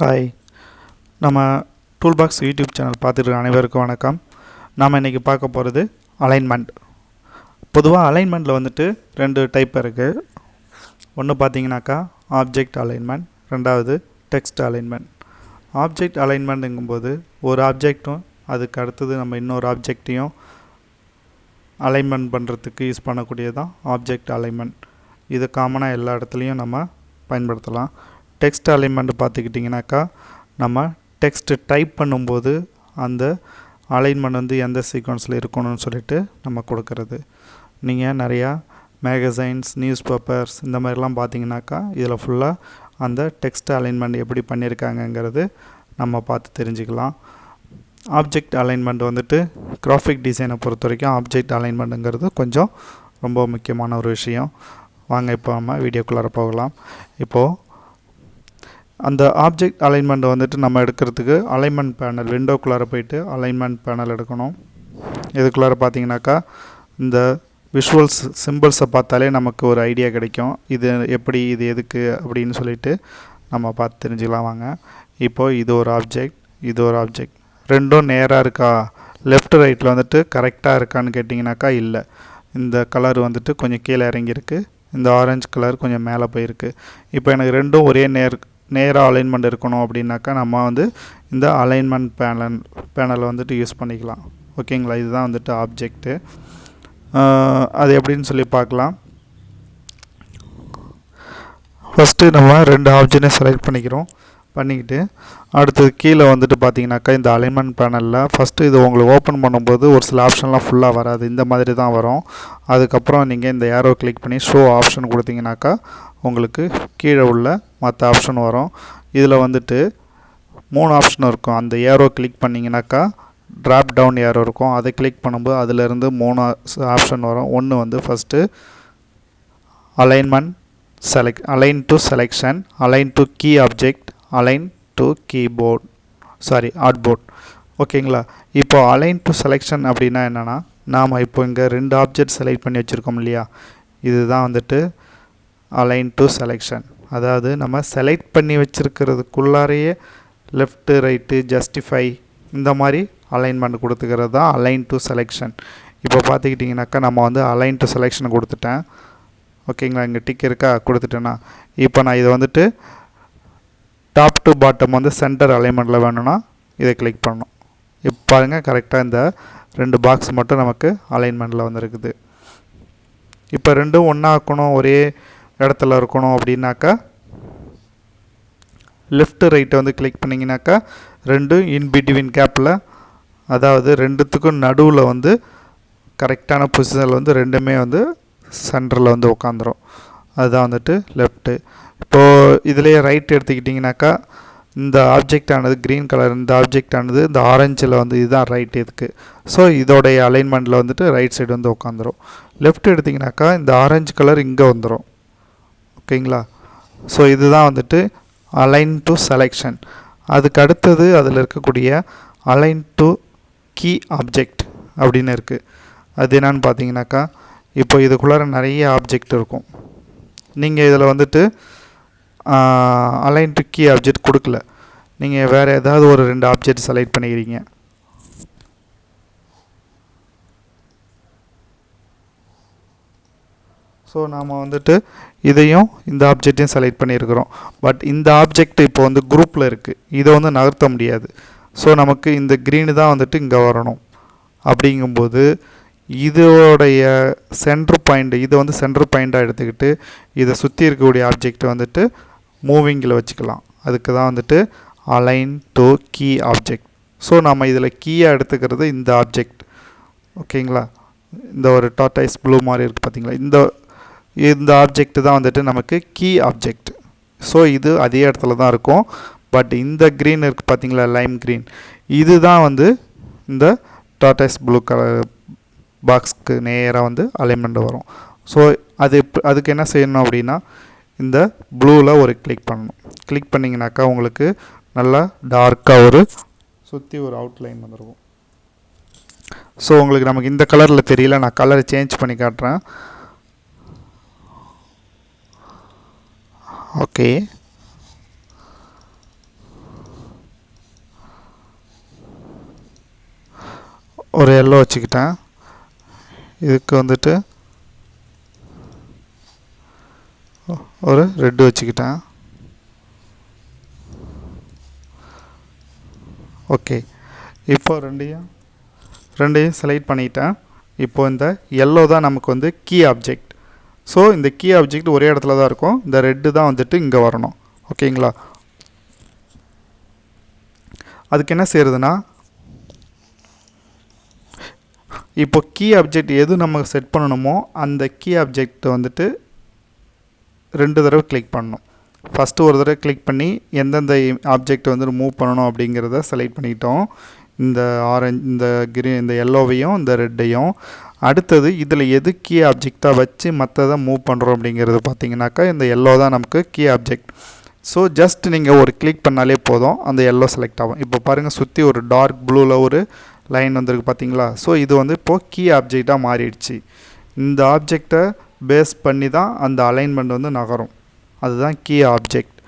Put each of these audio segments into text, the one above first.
Hi, நம்ம toolbox YouTube channel பார்த்துட்டு அனைவருக்கும் வணக்கம். நாம் இன்றைக்கி பார்க்க போகிறது அலைன்மெண்ட். பொதுவாக அலைன்மெண்ட்டில் வந்துட்டு ரெண்டு டைப் இருக்குது. ஒன்று பார்த்தீங்கன்னாக்கா ஆப்ஜெக்ட் அலைன்மெண்ட், ரெண்டாவது டெக்ஸ்ட் அலைன்மெண்ட். ஆப்ஜெக்ட் அலைன்மெண்ட்டுங்கும்போது ஒரு ஆப்ஜெக்டும் அதுக்கு அடுத்தது நம்ம இன்னொரு ஆப்ஜெக்டையும் அலைன்மெண்ட் பண்ணுறதுக்கு யூஸ் பண்ணக்கூடியதான் ஆப்ஜெக்ட் அலைன்மெண்ட். இது காமனாக எல்லா இடத்துலையும் நம்ம பயன்படுத்தலாம். டெக்ஸ்ட் அலைன்மெண்ட் பார்த்துக்கிட்டிங்கனாக்கா நம்ம டெக்ஸ்ட்டு டைப் பண்ணும்போது அந்த அலைன்மெண்ட் வந்து எந்த சீக்வன்ஸில் இருக்கணும்னு சொல்லிட்டு நம்ம கொடுக்கறது. நீங்கள் நிறையா மேகசைன்ஸ், நியூஸ் பேப்பர்ஸ் இந்த மாதிரிலாம் பார்த்தீங்கன்னாக்கா இதில் ஃபுல்லாக அந்த டெக்ஸ்ட் அலைன்மெண்ட் எப்படி பண்ணியிருக்காங்கங்கிறது நம்ம பார்த்து தெரிஞ்சுக்கலாம். ஆப்ஜெக்ட் அலைன்மெண்ட் வந்துட்டு கிராஃபிக் டிசைனை பொறுத்த வரைக்கும் ஆப்ஜெக்ட் அலைன்மெண்ட்டுங்கிறது கொஞ்சம் ரொம்ப முக்கியமான ஒரு விஷயம். வாங்க இப்போ நம்ம வீடியோக்குள்ளார போகலாம். இப்போது அந்த ஆப்ஜெக்ட் அலைன்மெண்ட் வந்துட்டு நம்ம எடுக்கிறதுக்கு அலைன்மெண்ட் பேனல், விண்டோக்குள்ளார போயிட்டு அலைன்மெண்ட் பேனல் எடுக்கணும். இதுக்குள்ளார பார்த்தீங்கன்னாக்கா இந்த விஷுவல்ஸ் சிம்பிள்ஸை பார்த்தாலே நமக்கு ஒரு ஐடியா கிடைக்கும். இது எப்படி, இது எதுக்கு அப்படின்னு சொல்லிட்டு நம்ம பார்த்து தெரிஞ்சுக்கலாம். வாங்க. இப்போது இது ஒரு ஆப்ஜெக்ட், இது ஒரு ஆப்ஜெக்ட், ரெண்டும் நேராக இருக்கா, லெஃப்ட் ரைட்டில் வந்துட்டு கரெக்டாக இருக்கான்னு கேட்டிங்கனாக்கா இல்லை. இந்த கலர் வந்துட்டு கொஞ்சம் கீழே இறங்கியிருக்கு, இந்த ஆரஞ்சு கலர் கொஞ்சம் மேலே போயிருக்கு. இப்போ எனக்கு ரெண்டும் ஒரே நேராக அலைன்மெண்ட் இருக்கணும் அப்படின்னாக்கா நம்ம வந்து இந்த அலைன்மெண்ட் பேனலை வந்துட்டு யூஸ் பண்ணிக்கலாம். ஓகேங்களா? இதுதான் வந்துட்டு ஆப்ஜெக்ட்டு. அது எப்படின்னு சொல்லி பார்க்கலாம். ஃபஸ்ட்டு நம்ம ரெண்டு ஆப்ஜெக்டையும் செலக்ட் பண்ணிக்கிட்டு அடுத்தது கீழே வந்துட்டு பார்த்தீங்கன்னாக்கா இந்த அலைன்மெண்ட் பேனலில் ஃபஸ்ட்டு இது உங்களுக்கு ஓப்பன் பண்ணும்போது ஒரு சில ஆப்ஷன்லாம் ஃபுல்லாக வராது, இந்த மாதிரி தான் வரும். அதுக்கப்புறம் நீங்கள் இந்த ஏரோ கிளிக் பண்ணி ஷோ ஆப்ஷன் கொடுத்தீங்கன்னாக்கா உங்களுக்கு கீழே உள்ள மற்ற ஆப்ஷன் வரும். இதில் வந்துட்டு 3 ஆப்ஷன் இருக்கும். அந்த ஏரோ கிளிக் பண்ணிங்கனாக்கா ட்ராப் டவுன் ஏரோ இருக்கும். அதை கிளிக் பண்ணும்போது அதிலேருந்து 3 ஆப்ஷன் வரும். ஒன்று வந்து first align to selection, align to key object, align to artboard. ஓகேங்களா? இப்போ அலைன் டு செலெக்ஷன் அப்படின்னா என்னென்னா, நாம் இப்போ இங்கே 2 ஆப்ஜெக்ட் செலக்ட் பண்ணி வச்சுருக்கோம் இல்லையா, இதுதான் வந்துட்டு அலைன் டு செலெக்ஷன். அதாவது நம்ம செலக்ட் பண்ணி வச்சுருக்கிறதுக்குள்ளாரையே லெஃப்ட்டு, ரைட்டு, ஜஸ்டிஃபை இந்த மாதிரி அலைன்மெண்ட் கொடுத்துக்கிறது தான் அலைன் டு செலெக்ஷன். இப்போ பார்த்துக்கிட்டிங்கனாக்கா நம்ம வந்து அலைன் டு செலெக்ஷன் கொடுத்துட்டேன். ஓகேங்களா? இங்கே டிக் இருக்கா, கொடுத்துட்டேன்னா இப்போ நான் இதை வந்துட்டு டாப் டு பாட்டம் வந்து சென்டர் அலைன்மெண்ட்டில் வேணும்னா இதை கிளிக் பண்ணணும். இப்போ பாருங்கள், கரெக்டாக இந்த 2 பாக்ஸ் மட்டும் நமக்கு அலைன்மெண்ட்டில் வந்துருக்குது. இப்போ ரெண்டும் ஒன்றா இருக்கணும், ஒரே இடத்துல இருக்கணும் அப்படின்னாக்கா லெஃப்ட் ரைட்டை வந்து கிளிக் பண்ணிங்கனாக்கா ரெண்டும் இன் பிட்வீன் கேப்பில், அதாவது ரெண்டுத்துக்கும் நடுவில் வந்து கரெக்டான பொசிஷனில் வந்து ரெண்டுமே வந்து சென்டரில் வந்து உட்காந்துரும். அதுதான் வந்துட்டு லெஃப்ட்டு. இப்போது இதிலேயே ரைட் எடுத்துக்கிட்டிங்கனாக்கா இந்த ஆப்ஜெக்ட் ஆனது க்ரீன் கலர், இந்த ஆப்ஜெக்ட் ஆனது இந்த ஆரஞ்சில் வந்து இதுதான் ரைட் இதுக்கு. ஸோ இதோடைய அலைன்மெண்ட்டில் வந்துட்டு ரைட் சைடு வந்து உட்காந்துரும். லெஃப்ட் எடுத்திங்கனாக்கா இந்த ஆரஞ்சு கலர் இங்கே வந்துடும். ஓகேங்களா? ஸோ இதுதான் வந்துட்டு அலைன் டு செலெக்ஷன். அதுக்கு அடுத்தது அதில் இருக்கக்கூடிய அலைன் டு கீ ஆப்ஜெக்ட் அப்படின்னு இருக்குது. அது என்னன்னு பார்த்தீங்கன்னாக்கா இப்போ இதுக்குள்ளார நிறைய ஆப்ஜெக்ட் இருக்கும். நீங்கள் இதில் வந்துட்டு அலைன் டு கீ ஆப்ஜெக்ட் கொடுக்கல, நீங்கள் வேறு ஏதாவது ஒரு 2 ஆப்ஜெக்ட் செலக்ட் பண்ணிக்கிறீங்க. ஸோ நாம் வந்துட்டு இதையும் இந்த ஆப்ஜெக்டையும் செலக்ட் பண்ணியிருக்கிறோம். பட் இந்த ஆப்ஜெக்ட் இப்போ வந்து குரூப்பில் இருக்குது, இதை வந்து நகர்த்த முடியாது. ஸோ நமக்கு இந்த க்ரீனு தான் வந்துட்டு இங்கே வரணும். அப்படிங்கும்போது இதோடைய சென்ட்ரு பாயிண்ட், இதை வந்து சென்ட்ரு பாயிண்ட்டாக எடுத்துக்கிட்டு இதை சுற்றி இருக்கக்கூடிய ஆப்ஜெக்டை வந்துட்டு மூவிங்கில் வச்சுக்கலாம். அதுக்கு தான் வந்துட்டு align to key object. So நம்ம இதில் கீயாக எடுத்துக்கிறது இந்த ஆப்ஜெக்ட். ஓகேங்களா? இந்த ஒரு டார்டைஸ் ப்ளூ மாதிரி இருக்குது பார்த்தீங்களா, இந்த ஆப்ஜெக்ட் தான் வந்துட்டு நமக்கு கீ ஆப்ஜெக்ட். ஸோ இது அதே இடத்துல தான் இருக்கும். பட் இந்த க்ரீன் இருக்குது பார்த்தீங்களா, லைம் க்ரீன், இது தான் வந்து இந்த டார்டைஸ் ப்ளூ கலர் பாக்ஸ்க்கு நேராக வந்து அலைன்மெண்ட் வரும். ஸோ அதுக்கு என்ன செய்யணும் அப்படின்னா இந்த ப்ளூவில் ஒரு கிளிக் பண்ணணும். கிளிக் பண்ணிங்கனாக்கா உங்களுக்கு நல்லா டார்க்காக ஒரு சுற்றி ஒரு அவுட்லைன் வந்துருக்கும். ஸோ உங்களுக்கு நமக்கு இந்த கலரில் தெரியல, நான் கலரை சேஞ்ச் பண்ணி காட்டுறேன். ஓகே, ஒரு எல்லோ வச்சுக்கிட்டேன். இதுக்கு வந்துட்டு ஒரு ரெட்டு வச்சுக்கிட்டேன். ஓகே, இப்போ ரெண்டையும் செலக்ட் பண்ணிட்டேன். இப்போ இந்த எல்லோ தான் நமக்கு வந்து கீ ஆப்ஜெக்ட். ஸோ இந்த கீ ஆப்ஜெக்ட் ஒரே இடத்துல தான் இருக்கும். இந்த ரெட்டு தான் வந்துட்டு இங்கே வரணும். ஓகேங்களா? அதுக்கு என்ன செய்யறதுன்னா, இப்போ கீ ஆப்ஜெக்ட் எது நம்ம செட் பண்ணணுமோ அந்த கீ ஆப்ஜெக்ட் வந்துட்டு 2 தடவை கிளிக் பண்ணணும். ஃபஸ்ட்டு ஒரு தடவை கிளிக் பண்ணி எந்தெந்த ஆப்ஜெக்ட் வந்துட்டு மூவ் பண்ணணும் அப்படிங்கிறத செலக்ட் பண்ணிட்டோம். இந்த ஆரஞ்சு, இந்த கிரீன், இந்த எல்லோவையும் இந்த ரெட்டையும். அடுத்தது இதில் எது கீ ஆப்ஜெக்டாக வச்சு மற்றதை மூவ் பண்ணுறோம் அப்படிங்கிறது பார்த்தீங்கன்னாக்கா இந்த எல்லோ தான் நமக்கு கீ ஆப்ஜெக்ட். ஸோ ஜஸ்ட் நீங்கள் ஒரு கிளிக் பண்ணாலே போதும், அந்த எல்லோ செலக்ட் ஆகும். இப்போ பாருங்கள், சுற்றி ஒரு டார்க் ப்ளூவில் ஒரு லைன் வந்திருக்கு பார்த்தீங்களா? ஸோ இது வந்து இப்போது கீ ஆப்ஜெக்டாக மாறிடுச்சு. இந்த ஆப்ஜெக்டை பேஸ் பண்ணி தான் அந்த அலைன்மெண்ட் வந்து நகரும். அதுதான் கீ ஆப்ஜெக்ட்.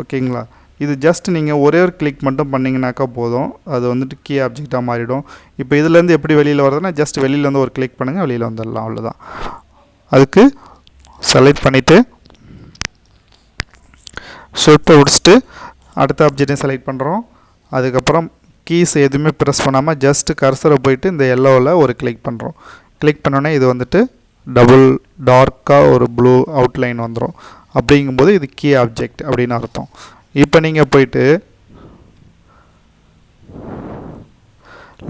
ஓகேங்களா? இது ஜஸ்ட் நீங்கள் ஒரே ஒரு கிளிக் மட்டும் பண்ணிங்கனாக்கா போதும், அது வந்துட்டு கீ ஆப்ஜெக்டாக மாறிடும். இப்போ இதுலேருந்து எப்படி வெளியில் வருதுன்னா, ஜஸ்ட் வெளியிலேருந்து ஒரு கிளிக் பண்ணுங்கள், வெளியில் வந்துடலாம், அவ்வளோதான். அதுக்கு செலக்ட் பண்ணிவிட்டு ஷிஃப்ட்டை பிடிச்சிட்டு அடுத்த ஆப்ஜெக்டையும் செலக்ட் பண்ணுறோம். அதுக்கப்புறம் கீஸ் எதுவுமே ப்ரெஸ் பண்ணாமல் ஜஸ்ட் கர்சரை போயிட்டு இந்த எல்லோவில் ஒரு கிளிக் பண்ணுறோம். கிளிக் பண்ணோன்னே இது வந்துட்டு டபுள் டார்க்காக ஒரு ப்ளூ அவுட்லைன் வந்துடும். அப்படிங்கும்போது இது கீ ஆப்ஜெக்ட் அப்படின்னு அர்த்தம். இப்போ நீங்கள் போயிட்டு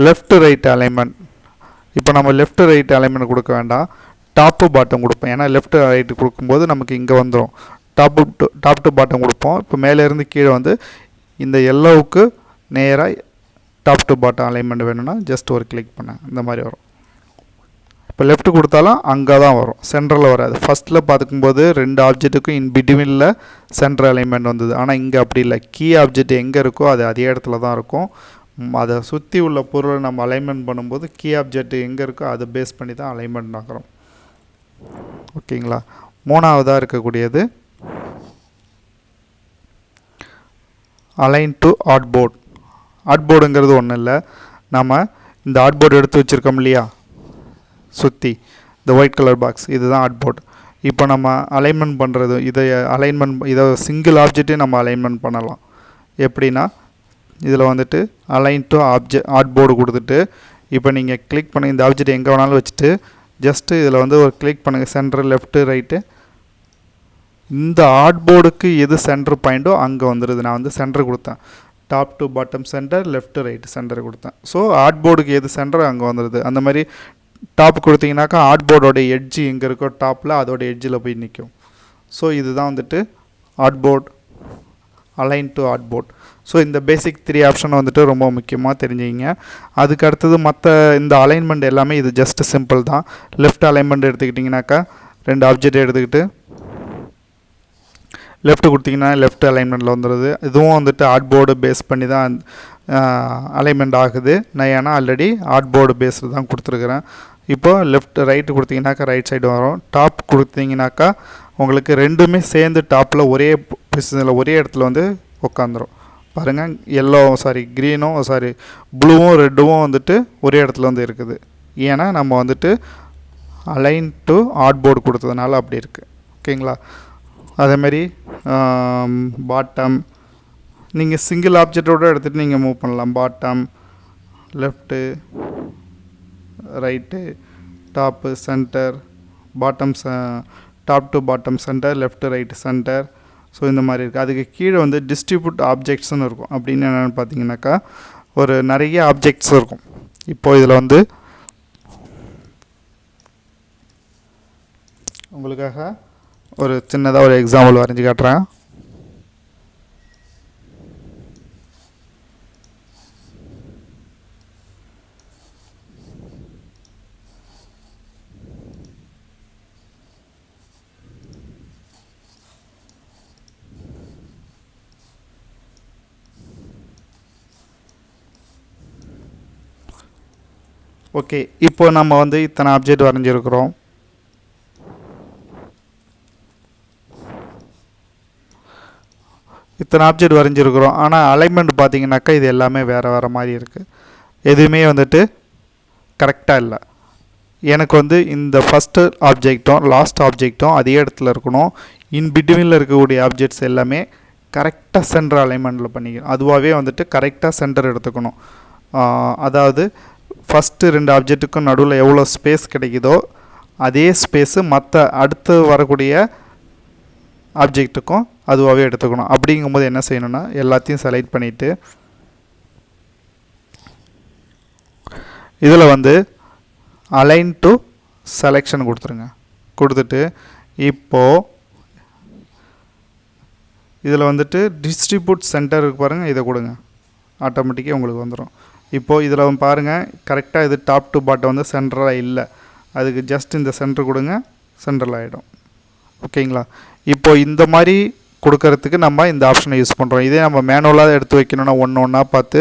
லெஃப்ட் ரைட் அலைன்மெண்ட், இப்போ நம்ம லெஃப்ட் ரைட் அலைன்மெண்ட் கொடுக்க வேண்டாம், டாப்பு பாட்டம் கொடுப்போம். ஏன்னா லெஃப்ட் ரைட்டு கொடுக்கும்போது நமக்கு இங்கே வந்துடும். டாப் டு பாட்டம் கொடுப்போம். இப்போ மேலேருந்து கீழே வந்து இந்த எல்லோவுக்கு நேராக டாப் டு பாட்டம் அலைன்மெண்ட் வேணும்னா ஜஸ்ட் ஒரு கிளிக் பண்ணேன், இந்த மாதிரி வரும். இப்போ லெஃப்ட் கொடுத்தாலும் அங்கே தான் வரும், சென்ட்ரலில் வராது. ஃபஸ்ட்டில் பார்த்துக்கும்போது 2 ஆப்ஜெக்ட்டுக்கும் இன் பிட்வீனில் சென்ட்ரல் அலைன்மெண்ட் வந்தது. ஆனால் இங்கே அப்படி இல்லை. கீ ஆப்ஜெக்ட் எங்கே இருக்கோ அது அதே இடத்துல தான் இருக்கும். அதை சுற்றி உள்ள பொருளை நம்ம அலைன்மெண்ட் பண்ணும்போது கீ ஆப்ஜெக்ட் எங்கே இருக்கோ அதை பேஸ் பண்ணி தான் அலைன்மெண்ட் ஆகிறோம். ஓகேங்களா? மூணாவதாக இருக்கக்கூடியது அலைன் டு ஆர்ட்போர்ட். ஆர்ட்போர்டுங்கிறது ஒன்றும் இல்லை, நம்ம இந்த ஆர்ட்போர்டு எடுத்து வச்சுருக்கோம் இல்லையா சுற்றி, இந்த ஒயிட் கலர் பாக்ஸ், இதுதான் ஆர்ட்போர்ட். இப்போ நம்ம அலைன்மெண்ட் பண்ணுறது, இதை சிங்கிள் ஆப்ஜெக்டே நம்ம அலைன்மெண்ட் பண்ணலாம். எப்படின்னா, இதில் வந்துட்டு அலைன் டு ஆர்ட்போர்டு கொடுத்துட்டு, இப்போ நீங்கள் கிளிக் பண்ணி இந்த ஆப்ஜெக்ட் எங்கே வேணாலும் வச்சுட்டு ஜஸ்ட்டு இதில் வந்து ஒரு கிளிக் பண்ணுங்கள், சென்டர் லெஃப்ட்டு ரைட்டு. இந்த ஆர்ட்போர்டுக்கு எது சென்டர் பாயிண்ட்டோ அங்கே வந்துடுது. நான் வந்து சென்டர் கொடுத்தேன், top to bottom centre, left right centre கொடுத்தேன். ஸோ ஆர்ட்போர்டுக்கு எது சென்டர் அங்கே வந்துடுது. அந்த மாதிரி டாப் கொடுத்தீங்கன்னாக்கா ஆர்ட்போர்டோட எட்ஜு எங்கே இருக்கோ டாப்பில் அதோட எட்ஜில் போய் நிற்கும். ஸோ இதுதான் வந்துட்டு artboard, align to artboard. So இந்த பேசிக் 3 ஆப்ஷன் வந்துட்டு ரொம்ப முக்கியமாக தெரிஞ்சுக்கிங்க. அதுக்கு அடுத்தது மற்ற இந்த அலைன்மெண்ட் எல்லாமே இது ஜஸ்ட் சிம்பிள் தான். லெஃப்ட் அலைன்மெண்ட் எடுத்துக்கிட்டிங்கனாக்கா 2 ஆப்ஜெக்ட் எடுத்துக்கிட்டு லெஃப்ட் கொடுத்திங்கன்னா லெஃப்ட் அலைன்மெண்ட்டில் வந்துடுது. இதுவும் வந்துட்டு ஆர்ட்போர்டு பேஸ் பண்ணி தான் அலைன்மெண்ட் ஆகுது. நான் ஏன்னா ஆல்ரெடி ஆர்ட்போர்டு பேஸில் தான் கொடுத்துருக்குறேன். இப்போது லெஃப்ட் ரைட்டு கொடுத்திங்கனாக்கா ரைட் சைடு வரும். டாப் கொடுத்திங்கனாக்கா உங்களுக்கு ரெண்டுமே சேர்ந்து டாப்பில் ஒரே பொசிஷனில் ஒரே இடத்துல வந்து உட்காந்துரும். பாருங்கள், க்ரீனும் ப்ளூவும் ரெட்டும் வந்துட்டு ஒரே இடத்துல வந்து இருக்குது. ஏன்னா நம்ம வந்துட்டு அலைன் டு ஆர்ட்போர்டு கொடுத்ததுனால அப்படி இருக்குது. ஓகேங்களா? அதேமாரி பாட்டம் நீங்கள் சிங்கிள் ஆப்ஜெக்டோடு எடுத்துகிட்டு நீங்கள் மூவ் பண்ணலாம். Bottom, left, right, top, centre, bottom, top to bottom centre, left right centre. So இந்த மாதிரி இருக்குது. அதுக்கு கீழே வந்து டிஸ்ட்ரிபியூட் ஆப்ஜெக்ட்ஸ்னு இருக்கும். அப்படின்னு என்னென்னு பார்த்தீங்கன்னாக்கா ஒரு நிறைய ஆப்ஜெக்ட்ஸ் இருக்கும். இப்போது இதில் வந்து உங்களுக்காக ஒரு சின்னதாக ஒரு எக்ஸாம்பிள் வரைஞ்சி காட்டுறேன். ஓகே, இப்போ நம்ம வந்து இத்தனை ஆப்ஜெக்ட் வரைஞ்சிருக்கிறோம். ஆனால் அலைன்மெண்ட் பார்த்தீங்கன்னாக்கா இது எல்லாமே வேறு வேறு மாதிரி இருக்குது. எதுவுமே வந்துட்டு கரெக்டாக இல்லை. எனக்கு வந்து இந்த ஃபஸ்ட்டு ஆப்ஜெக்ட்டும் லாஸ்ட் ஆப்ஜெக்ட்டும் அதே இடத்துல இருக்கணும். இன் பிட்வீனில் இருக்கக்கூடிய ஆப்ஜெக்ட்ஸ் எல்லாமே கரெக்டாக சென்டர் அலைன்மெண்ட்டில் பண்ணிக்கணும். அதுவாகவே வந்துட்டு கரெக்டாக சென்டர் எடுத்துக்கணும். அதாவது ஃபஸ்ட்டு 2 ஆப்ஜெக்ட்டுக்கும் நடுவில் எவ்வளோ ஸ்பேஸ் கிடைக்குதோ அதே ஸ்பேஸு மற்ற அடுத்து வரக்கூடிய ஆப்ஜெக்ட்டுக்கும் அதுவாகவே எடுத்துக்கணும். அப்படிங்கும்போது என்ன செய்யணும்னா எல்லாத்தையும் செலக்ட் பண்ணிவிட்டு இதில் வந்து அலைன் டு செலெக்ஷன் கொடுத்துருங்க. கொடுத்துட்டு இப்போது இதில் வந்துட்டு டிஸ்ட்ரிபியூட் சென்டருக்கு பாருங்கள், இதை கொடுங்க. ஆட்டோமேட்டிக்காக உங்களுக்கு வந்துடும். இப்போது இதில் பாருங்கள், கரெக்டாக இது டாப் டு பாட்டம் வந்து சென்டராக இல்லை. அதுக்கு ஜஸ்ட் இந்த சென்டர் கொடுங்க, சென்டரில் ஆகிடும். ஓகேங்களா? இப்போது இந்த மாதிரி கொடுக்கறதுக்கு நம்ம இந்த ஆப்ஷனை யூஸ் பண்ணுறோம். இதே நம்ம மேனுவலாக எடுத்து வைக்கணும்னா ஒன்று ஒன்றா பார்த்து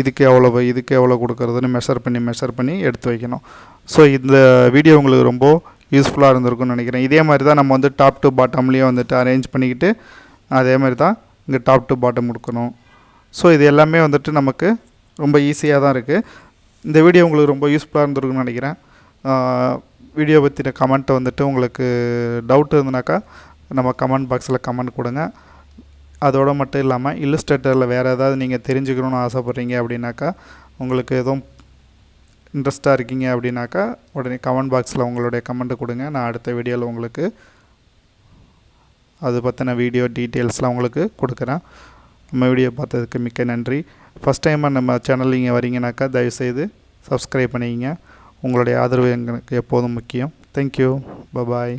இதுக்கு எவ்வளோ கொடுக்குறதுன்னு மெஷர் பண்ணி எடுத்து வைக்கணும். ஸோ இந்த வீடியோ உங்களுக்கு ரொம்ப யூஸ்ஃபுல்லாக இருந்திருக்கும்னு நினைக்கிறேன். இதே மாதிரி தான் நம்ம வந்து டாப் டு பாட்டம்லேயும் வந்துட்டு அரேஞ்ச் பண்ணிக்கிட்டு அதே மாதிரி தான் இங்கே டாப் டு பாட்டம் கொடுக்கணும். ஸோ இது எல்லாமே வந்துட்டு நமக்கு ரொம்ப ஈஸியாக தான் இருக்குது. இந்த வீடியோ உங்களுக்கு ரொம்ப யூஸ்ஃபுல்லாக இருந்திருக்குன்னு நினைக்கிறேன். வீடியோ பற்றின கமெண்ட்டை வந்துட்டு உங்களுக்கு டவுட் இருந்ததுனாக்கா நம்ம கமெண்ட் பாக்ஸில் கமெண்ட் கொடுங்க. அதோடு மட்டும் இல்லாமல் இல்லுஸ்ட்ரேட்டரில் வேறு ஏதாவது நீங்கள் தெரிஞ்சுக்கணுன்னு ஆசைப்பட்றீங்க அப்படின்னாக்கா, உங்களுக்கு எதுவும் இன்ட்ரெஸ்ட்டாக இருக்கீங்க அப்படின்னாக்கா உடனே கமெண்ட் பாக்ஸில் உங்களுடைய கமெண்ட்டு கொடுங்க. நான் அடுத்த வீடியோவில் உங்களுக்கு அது பற்றின வீடியோ டீட்டெயில்ஸ்லாம் உங்களுக்கு கொடுக்குறேன். நம்ம வீடியோ பார்த்ததுக்கு மிக்க நன்றி. ஃபஸ்ட் டைமாக நம்ம சேனல் நீங்கள் வரீங்கனாக்கா தயவுசெய்து சப்ஸ்கிரைப் பண்ணிக்கிங்க. உங்களுடைய ஆதரவு எங்களுக்கு எப்போதும் முக்கியம். தேங்க்யூ. பபாய்.